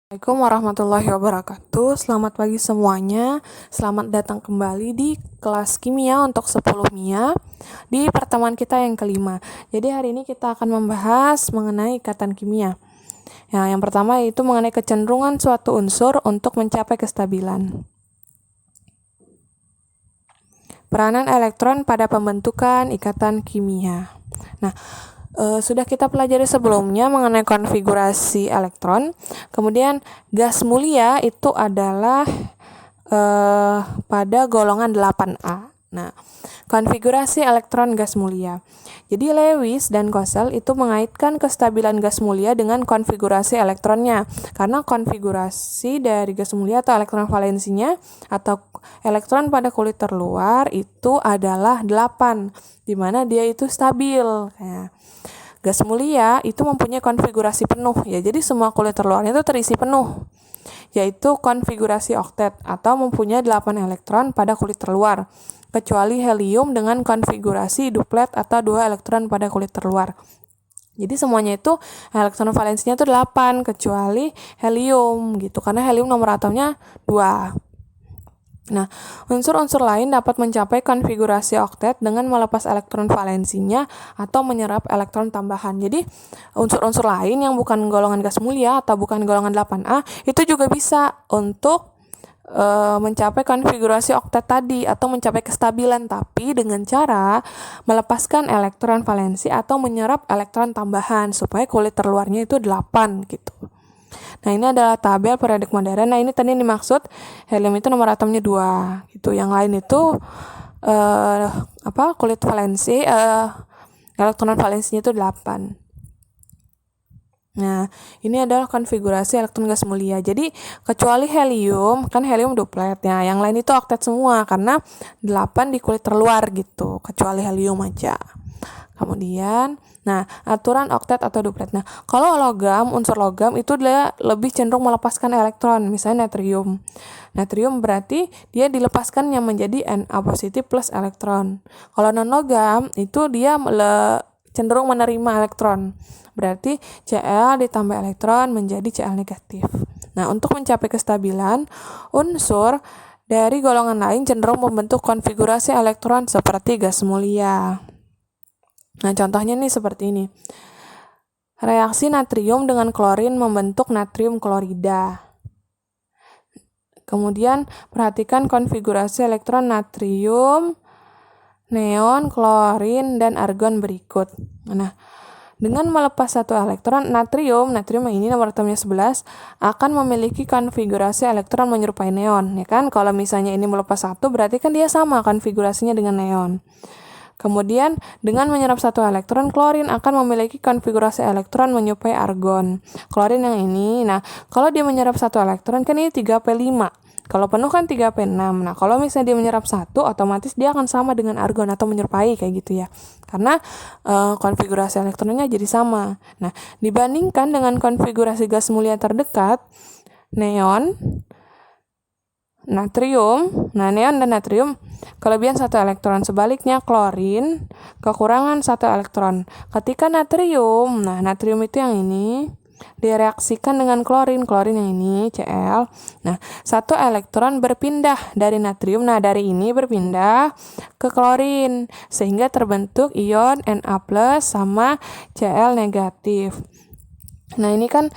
Assalamualaikum warahmatullahi wabarakatuh. Selamat pagi semuanya. Selamat datang kembali di kelas kimia untuk 10 MIA di pertemuan kita yang kelima. Jadi hari ini kita akan membahas mengenai ikatan kimia. Yang pertama yaitu mengenai kecenderungan suatu unsur untuk mencapai kestabilan. Peranan elektron pada pembentukan ikatan kimia. Sudah kita pelajari sebelumnya mengenai konfigurasi elektron. Kemudian gas mulia itu adalah pada golongan 8A. Nah, konfigurasi elektron gas mulia. Jadi Lewis dan Kossel itu mengaitkan kestabilan gas mulia dengan konfigurasi elektronnya. Karena konfigurasi dari gas mulia atau elektron valensinya atau elektron pada kulit terluar itu adalah 8, di mana dia itu stabil. Gas mulia itu mempunyai konfigurasi penuh ya, jadi semua kulit terluarnya itu terisi penuh, yaitu konfigurasi oktet atau mempunyai 8 elektron pada kulit terluar, kecuali helium dengan konfigurasi duplet atau 2 elektron pada kulit terluar. Jadi semuanya itu elektron valensinya itu 8 kecuali helium gitu, karena helium nomor atomnya 2. Nah, unsur-unsur lain dapat mencapai konfigurasi oktet dengan melepas elektron valensinya atau menyerap elektron tambahan. Jadi, unsur-unsur lain yang bukan golongan gas mulia atau bukan golongan 8A itu juga bisa untuk mencapai konfigurasi oktet tadi atau mencapai kestabilan, tapi dengan cara melepaskan elektron valensi atau menyerap elektron tambahan supaya kulit terluarnya itu 8 gitu. Nah, ini adalah tabel periodik modern. Nah, ini tadi yang dimaksud helium itu nomor atomnya 2 gitu. Yang lain itu kulit valensi elektron valensinya itu 8. Nah, ini adalah konfigurasi elektron gas mulia. Jadi, kecuali helium, kan helium duplet ya. Yang lain itu oktet semua karena 8 di kulit terluar gitu, kecuali helium aja. Kemudian, aturan oktet atau duplet. Nah, kalau logam, unsur logam itu dia lebih cenderung melepaskan elektron, misalnya natrium. Natrium berarti dia dilepaskannya menjadi Na positif plus elektron. Kalau non-logam itu dia cenderung menerima elektron. Berarti Cl ditambah elektron menjadi Cl negatif. Nah, untuk mencapai kestabilan, unsur dari golongan lain cenderung membentuk konfigurasi elektron seperti gas mulia. Nah, contohnya nih seperti ini. Reaksi natrium dengan klorin membentuk natrium klorida. Kemudian, perhatikan konfigurasi elektron natrium, neon, klorin, dan argon berikut. Nah, dengan melepas satu elektron, natrium ini nomor atomnya 11, akan memiliki konfigurasi elektron menyerupai neon. Ya kan? Kalau misalnya ini melepas satu, berarti kan dia sama konfigurasinya dengan neon. Kemudian, dengan menyerap satu elektron, klorin akan memiliki konfigurasi elektron menyerupai argon. Klorin yang ini, nah, kalau dia menyerap satu elektron, kan ini 3p5. Kalau penuh kan 3p6. Nah, kalau misalnya dia menyerap satu, otomatis dia akan sama dengan argon atau menyerupai kayak gitu ya. Karena konfigurasi elektronnya jadi sama. Nah, dibandingkan dengan konfigurasi gas mulia terdekat, neon, natrium, neon dan natrium kelebihan satu elektron, sebaliknya klorin kekurangan satu elektron. Ketika natrium itu yang ini direaksikan dengan klorin yang ini Cl. Nah, satu elektron berpindah dari natrium, dari ini berpindah ke klorin sehingga terbentuk ion Na+ sama Cl negatif. Nah, ini kan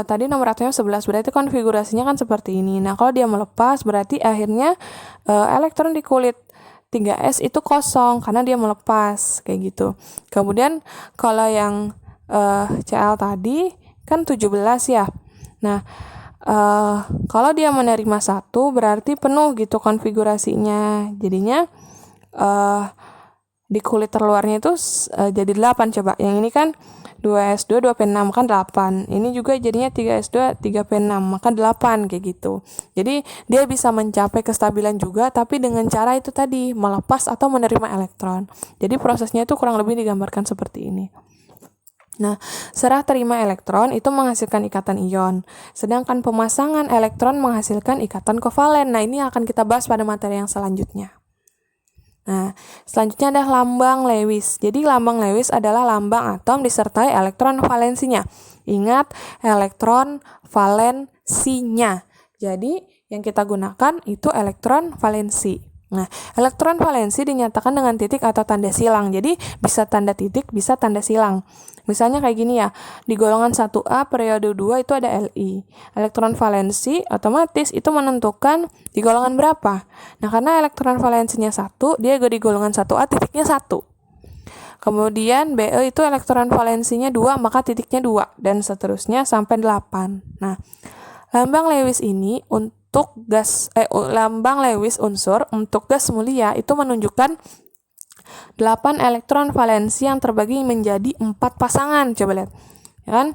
tadi nomor atomnya 11, berarti konfigurasinya kan seperti ini. Nah, kalau dia melepas, berarti akhirnya elektron di kulit 3S itu kosong karena dia melepas, kayak gitu. Kemudian, kalau yang Cl tadi kan 17 ya. Nah, kalau dia menerima 1, berarti penuh gitu konfigurasinya. Jadinya di kulit terluarnya itu jadi 8 coba. Yang ini kan 2S2, 2P6, kan 8. Ini juga jadinya 3S2, 3P6, maka 8, kayak gitu. Jadi, dia bisa mencapai kestabilan juga, tapi dengan cara itu tadi, melepas atau menerima elektron. Jadi, prosesnya itu kurang lebih digambarkan seperti ini. Nah, serah terima elektron itu menghasilkan ikatan ion, sedangkan pemasangan elektron menghasilkan ikatan kovalen. Nah, ini akan kita bahas pada materi yang selanjutnya. Nah, selanjutnya adalah lambang Lewis. Jadi, lambang Lewis adalah lambang atom disertai elektron valensinya. Ingat elektron valensinya. Jadi yang kita gunakan itu elektron valensi. Nah, elektron valensi dinyatakan dengan titik atau tanda silang. Jadi bisa tanda titik, bisa tanda silang. Misalnya kayak gini ya, di golongan 1A periode 2 itu ada Li. Elektron valensi otomatis itu menentukan di golongan berapa. Nah, karena elektron valensinya 1, dia di golongan 1A titiknya 1. Kemudian Be itu elektron valensinya 2, maka titiknya 2, dan seterusnya sampai 8. Nah, lambang Lewis ini untuk lambang Lewis unsur untuk gas mulia itu menunjukkan 8 elektron valensi yang terbagi menjadi 4 pasangan. Coba lihat. Ya kan?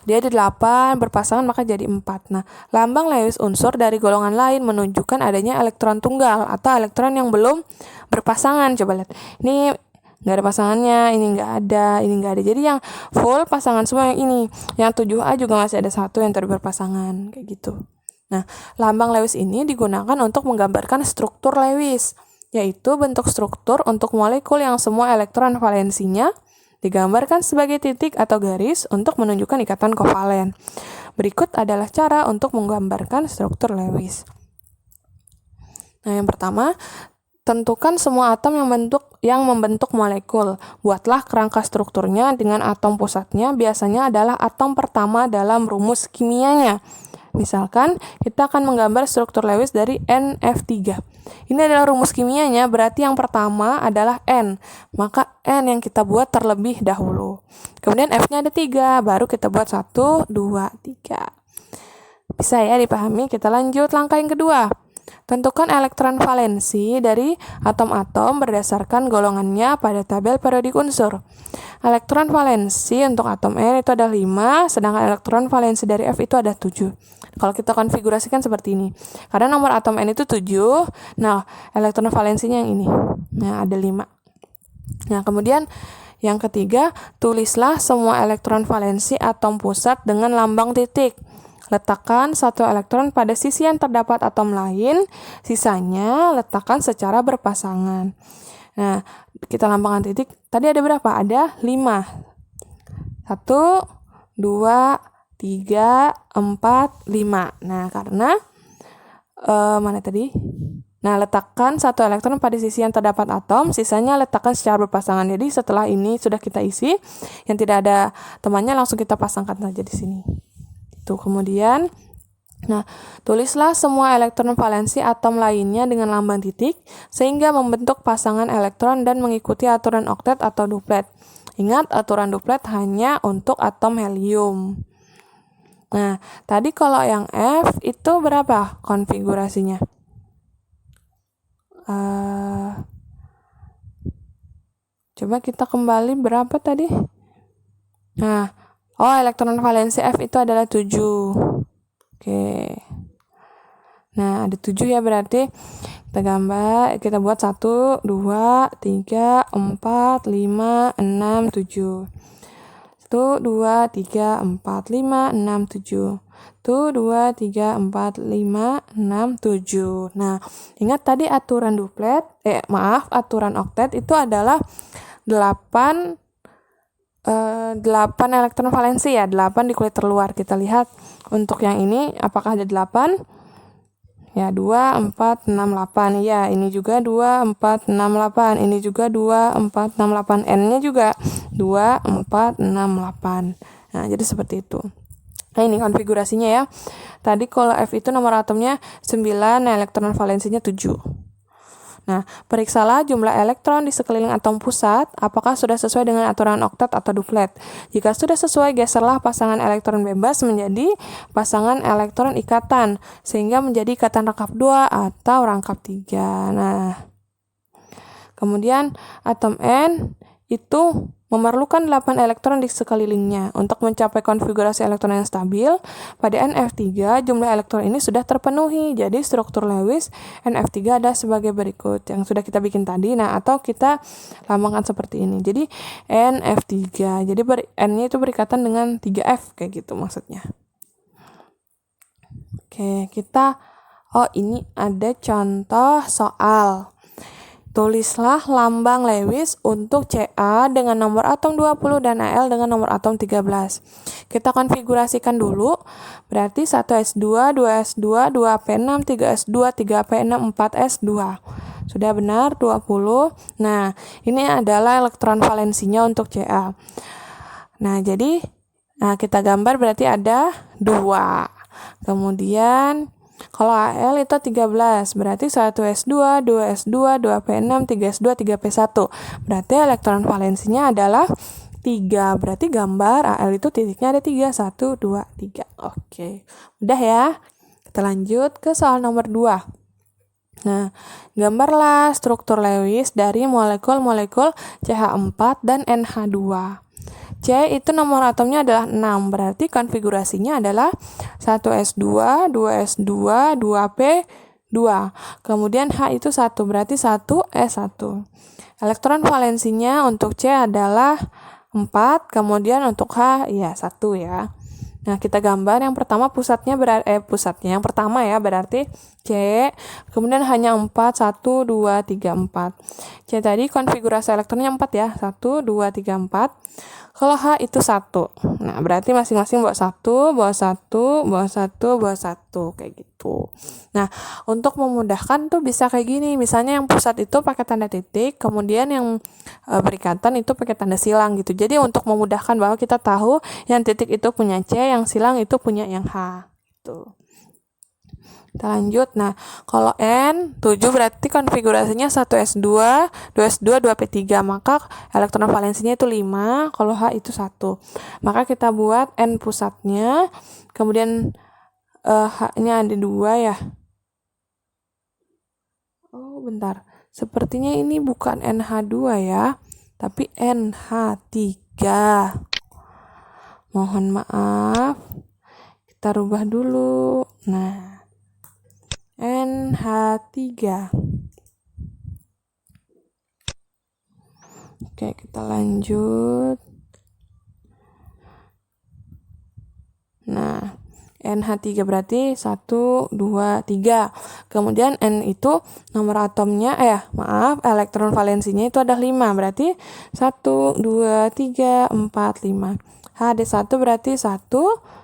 Dia ada 8 berpasangan maka jadi 4. Nah, lambang Lewis unsur dari golongan lain menunjukkan adanya elektron tunggal atau elektron yang belum berpasangan. Coba lihat. Ini nggak ada pasangannya, ini nggak ada. Jadi yang full pasangan semua yang ini. Yang 7A juga masih ada 1 yang tidak berpasangan, kayak gitu. Nah, lambang Lewis ini digunakan untuk menggambarkan struktur Lewis, yaitu bentuk struktur untuk molekul yang semua elektron valensinya digambarkan sebagai titik atau garis untuk menunjukkan ikatan kovalen. Berikut adalah cara untuk menggambarkan struktur Lewis. Nah, yang pertama, tentukan semua atom yang membentuk molekul. Buatlah kerangka strukturnya dengan atom pusatnya biasanya adalah atom pertama dalam rumus kimianya. Misalkan, kita akan menggambar struktur Lewis dari NF3. Ini adalah rumus kimianya, berarti yang pertama adalah N. Maka N yang kita buat terlebih dahulu. Kemudian F-nya ada 3, baru kita buat 1, 2, 3. Bisa ya dipahami? Kita lanjut langkah yang kedua. Tentukan elektron valensi dari atom-atom berdasarkan golongannya pada tabel periodik unsur. Elektron valensi untuk atom N itu ada 5, sedangkan elektron valensi dari F itu ada 7. Kalau kita konfigurasikan seperti ini. Karena nomor atom N itu 7, nah elektron valensinya yang ini. Nah, ada 5. Nah, kemudian yang ketiga, tulislah semua elektron valensi atom pusat dengan lambang titik. Letakkan satu elektron pada sisi yang terdapat atom lain, sisanya letakkan secara berpasangan. Nah, kita lambangkan titik. Tadi ada berapa? Ada 5. 1, 2, 3, 4, 5. Nah, karena mana tadi? Nah, letakkan satu elektron pada sisi yang terdapat atom, sisanya letakkan secara berpasangan. Jadi setelah ini sudah kita isi, yang tidak ada temannya langsung kita pasangkan saja di sini. Itu kemudian, nah, tulislah semua elektron valensi atom lainnya dengan lambang titik, sehingga membentuk pasangan elektron dan mengikuti aturan oktet atau duplet. Ingat, aturan duplet hanya untuk atom helium. Nah, tadi kalau yang F itu berapa konfigurasinya? Coba kita kembali berapa tadi? Nah, elektron valensi F itu adalah 7. Oke. Nah, ada 7 ya berarti. Kita gambar, kita buat 1, 2, 3, 4, 5, 6, 7. 1, 2, 3, 4, 5, 6, 7. 1, 2, 3, 4, 5, 6, 7. Nah, ingat tadi aturan aturan oktet itu adalah 8 elektron valensi ya, 8 di kulit terluar. Kita lihat untuk yang ini apakah ada 8? Ya, 2, 4, 6, 8. Ya, ini juga 2, 4, 6, 8. Ini juga 2, 4, 6, 8. N-nya juga 2, 4, 6, 8. Nah, jadi seperti itu. Nah, ini konfigurasinya ya. Tadi kalau F itu nomor atomnya 9, elektron valensinya 7. Nah, periksalah jumlah elektron di sekeliling atom pusat, apakah sudah sesuai dengan aturan oktet atau duplet. Jika sudah sesuai, geserlah pasangan elektron bebas menjadi pasangan elektron ikatan, sehingga menjadi ikatan rangkap 2 atau rangkap 3. Nah, kemudian atom N itu memerlukan 8 elektron di sekelilingnya. Untuk mencapai konfigurasi elektron yang stabil, pada NF3 jumlah elektron ini sudah terpenuhi. Jadi struktur Lewis NF3 ada sebagai berikut yang sudah kita bikin tadi. Nah, atau kita lambangkan seperti ini. Jadi NF3. Jadi N-nya itu berikatan dengan 3F kayak gitu maksudnya. Oke, ini ada contoh soal. Tulislah lambang Lewis untuk Ca dengan nomor atom 20 dan Al dengan nomor atom 13. Kita konfigurasikan dulu. Berarti 1s2, 2s2, 2p6, 3s2, 3p6, 4s2. Sudah benar 20. Nah, ini adalah elektron valensinya untuk Ca. Nah, jadi kita gambar berarti ada 2. Kemudian kalau Al itu 13, berarti 1s2, 2s2, 2p6, 3s2, 3p1. Berarti elektron valensinya adalah 3. Berarti gambar Al itu titiknya ada 3, 1, 2, 3. Oke, udah ya. Kita lanjut ke soal nomor 2. Nah, gambarlah struktur Lewis dari molekul-molekul CH4 dan NH2. C itu nomor atomnya adalah 6, berarti konfigurasinya adalah 1s2, 2s2, 2p2. Kemudian H itu 1, berarti 1s1. Elektron valensinya untuk C adalah 4, kemudian untuk H ya 1 ya. Nah, kita gambar yang pertama yang pertama ya berarti C, kemudian hanya 4, 1, 2, 3, 4. C tadi konfigurasi elektronnya 4 ya, 1, 2, 3, 4. Kalau H itu 1. Nah, berarti masing-masing bawa 1, bawa 1, bawa 1, bawa 1, kayak gitu. Nah, untuk memudahkan tuh bisa kayak gini. Misalnya yang pusat itu pakai tanda titik, kemudian yang berikatan itu pakai tanda silang gitu. Jadi untuk memudahkan bahwa kita tahu yang titik itu punya C, yang silang itu punya yang H gitu. Kita lanjut. Nah, kalau N 7 berarti konfigurasinya 1s2, 2s2, 2p3. Maka elektron valensinya itu 5, kalau H itu 1. Maka kita buat N pusatnya, kemudian H-nya ada 2 ya. Oh, bentar. Sepertinya ini bukan NH2 ya, tapi NH3. Mohon maaf. Kita rubah dulu. Nah, NH3. Oke, kita lanjut. Nah, NH3 berarti 1, 2, 3. Kemudian N itu nomor atomnya, elektron valensinya itu ada 5. Berarti 1, 2, 3, 4, 5. HD1 berarti 1,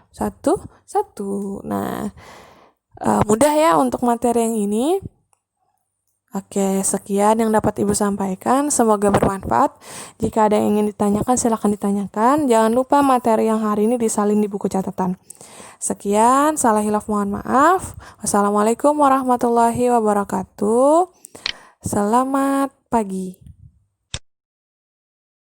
1, 1. Nah, mudah ya untuk materi yang ini. Oke, sekian yang dapat Ibu sampaikan. Semoga bermanfaat. Jika ada yang ingin ditanyakan, silakan ditanyakan. Jangan lupa materi yang hari ini disalin di buku catatan. Sekian, salah hilaf mohon maaf. Wassalamualaikum warahmatullahi wabarakatuh. Selamat pagi.